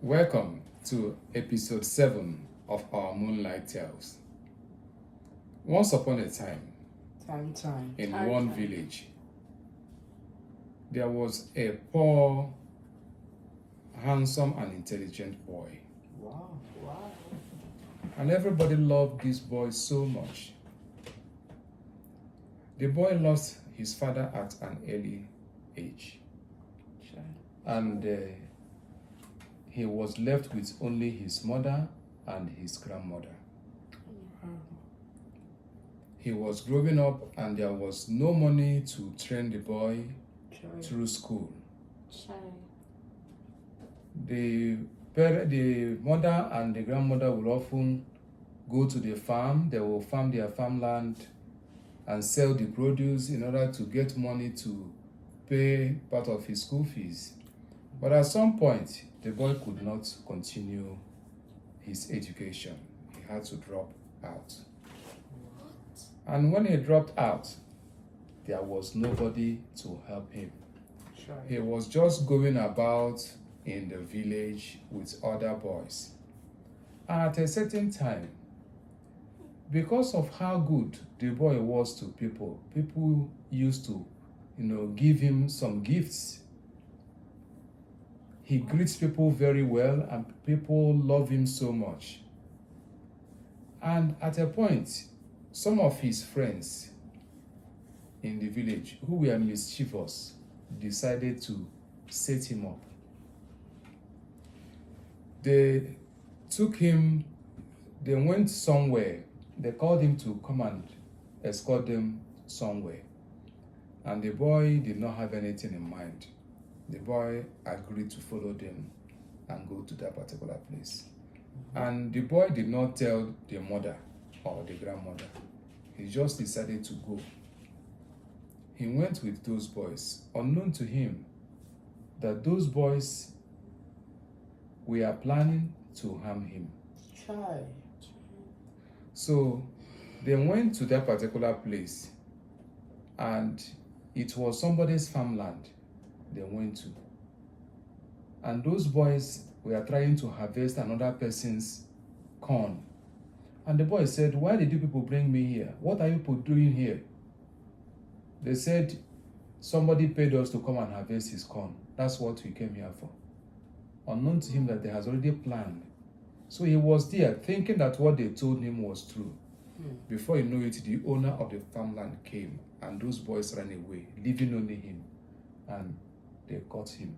Welcome to episode 7 of our Moonlight Tales. Once upon a time, in one village, there was a poor, handsome, and intelligent boy. Wow. And everybody loved this boy so much. The boy lost his father at an early age. And he was left with only his mother and his grandmother. He was growing up and there was no money to train the boy through school. The mother and the grandmother will often go to the farm. They will farm their farmland and sell the produce in order to get money to pay part of his school fees. But at some point, the boy could not continue his education. He had to drop out. And when he dropped out, there was nobody to help him. He was just going about in the village with other boys. And at a certain time, because of how good the boy was to people, people used to, give him some gifts. He greets people very well and people love him so much. And at a point, some of his friends in the village who were mischievous decided to set him up. They went somewhere. They called him to come and escort them somewhere. And the boy did not have anything in mind. The boy agreed to follow them and go to that particular place. And the boy did not tell the mother or the grandmother. He just decided to go. He went with those boys, unknown to him that those boys were planning to harm him. So they went to that particular place and it was somebody's farmland they went to. And those boys were trying to harvest another person's corn. And the boy said, "Why did you people bring me here? What are you people doing here?" They said, "Somebody paid us to come and harvest his corn. That's what we came here for." Unknown to him that they has already planned. So he was there thinking that what they told him was true. Before you know it, the owner of the farmland came and those boys ran away, leaving only him. And they caught him.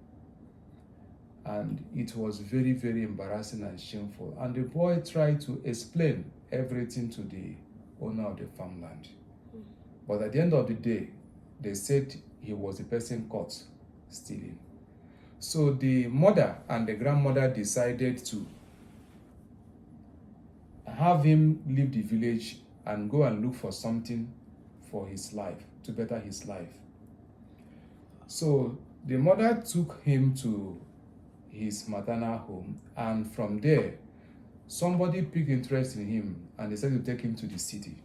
And it was very, very embarrassing and shameful. And the boy tried to explain everything to the owner of the farmland. But at the end of the day, they said he was the person caught stealing. So the mother and the grandmother decided to have him leave the village and go and look for something for his life, to better his life. So the mother took him to his maternal home, and from there, somebody picked interest in him and decided to take him to the city.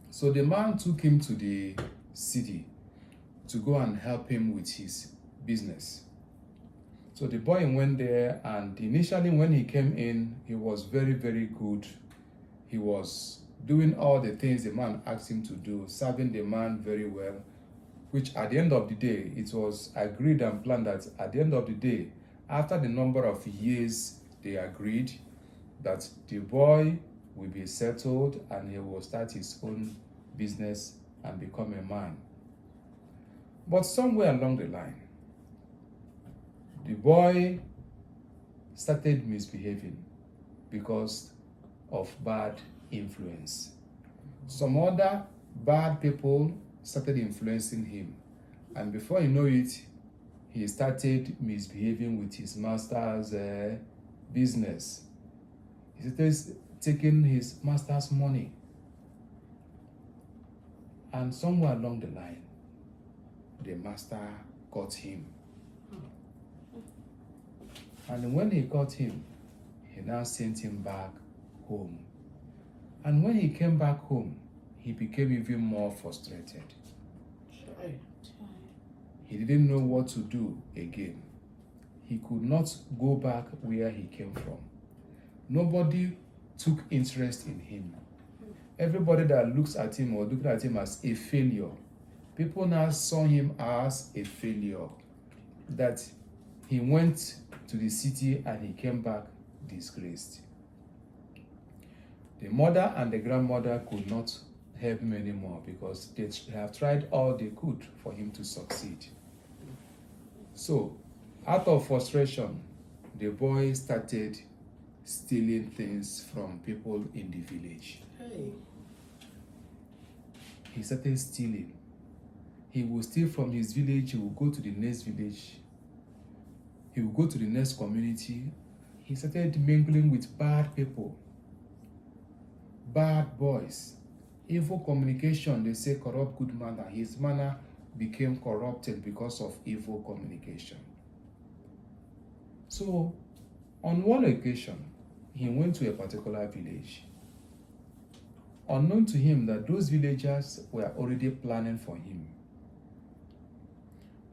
So the man took him to the city to go and help him with his business. So the boy went there, and initially when he came in, he was very, very good. He was doing all the things the man asked him to do, serving the man very well, which at the end of the day, it was agreed and planned that at the end of the day, after the number of years they agreed that the boy will be settled and he will start his own business and become a man. But somewhere along the line, the boy started misbehaving because of bad influence. Some other bad people started influencing him, and before you know it, he started misbehaving with his master's business. He started taking his master's money, and somewhere along the line, the master caught him. And when he caught him, he now sent him back home. And when he came back home, he became even more frustrated. He didn't know what to do again. he could not go back where he came from. Nobody took interest in him. Everybody that looks at him or looking at him as a failure, people now saw him as a failure. That he went to the city and he came back disgraced. The mother and the grandmother could not help him anymore because they have tried all they could for him to succeed. So, out of frustration, the boy started stealing things from people in the village. Hey. He started stealing. He will steal from his village, he will go to the next village, he will go to the next community. He started mingling with bad people, bad boys. Evil communication, they say, corrupt good manner. His manner became corrupted because of evil communication. So, on one occasion, he went to a particular village. Unknown to him that those villagers were already planning for him.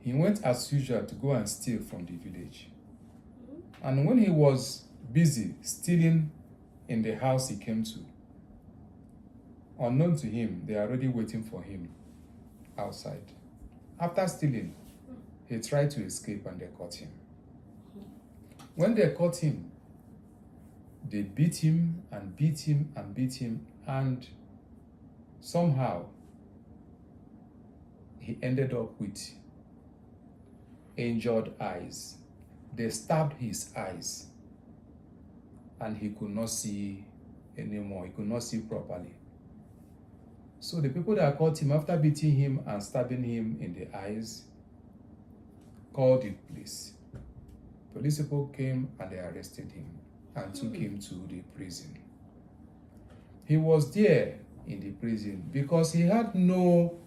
He went as usual to go and steal from the village. And when he was busy stealing in the house he came to, unknown to him, they are already waiting for him outside. After stealing, he tried to escape and they caught him. When they caught him, they beat him and beat him and beat him, and somehow he ended up with injured eyes. They stabbed his eyes and he could not see anymore. He could not see properly. So the people that caught him, after beating him and stabbing him in the eyes, called the police. Police people came and they arrested him and took him to the prison. He was there in the prison because he had no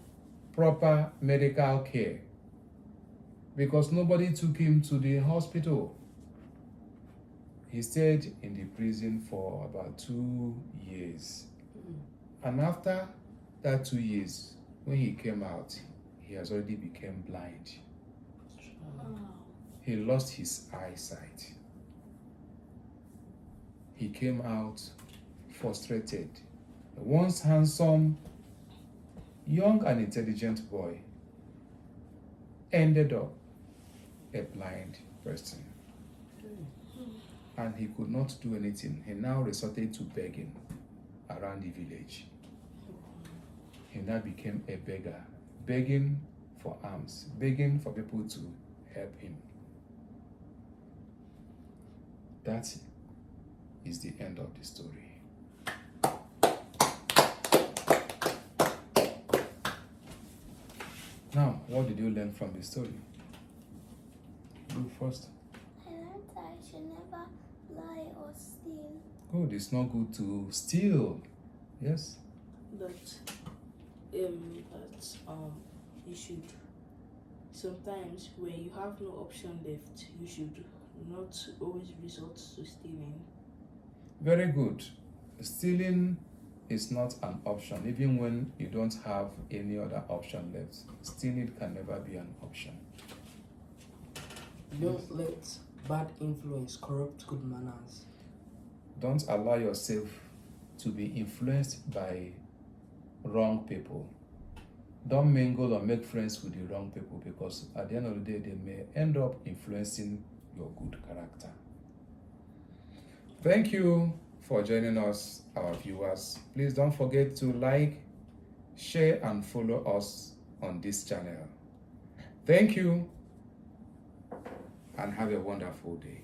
proper medical care, because nobody took him to the hospital. He stayed in the prison for about 2 years. And after that 2 years, when he came out, he has already become blind. He lost his eyesight. He came out frustrated. A once handsome, young and intelligent boy ended up a blind person. And he could not do anything. He now resorted to begging around the village. He now became a beggar, begging for alms, begging for people to help him. That is the end of the story. Now, what did you learn from the story? You first. I learned that I should never lie or steal. Good, it's not good to steal. Yes? That you should sometimes, when you have no option left, you should not always resort to stealing. Very good. Stealing is not an option. Even when you don't have any other option left, stealing can never be an option. Don't let bad influence corrupt good manners. Don't allow yourself to be influenced by wrong people. Don't mingle or make friends with the wrong people, because at the end of the day, they may end up influencing your good character. Thank you for joining us, our viewers. Please don't forget to like, share, and follow us on this channel. Thank you, and have a wonderful day.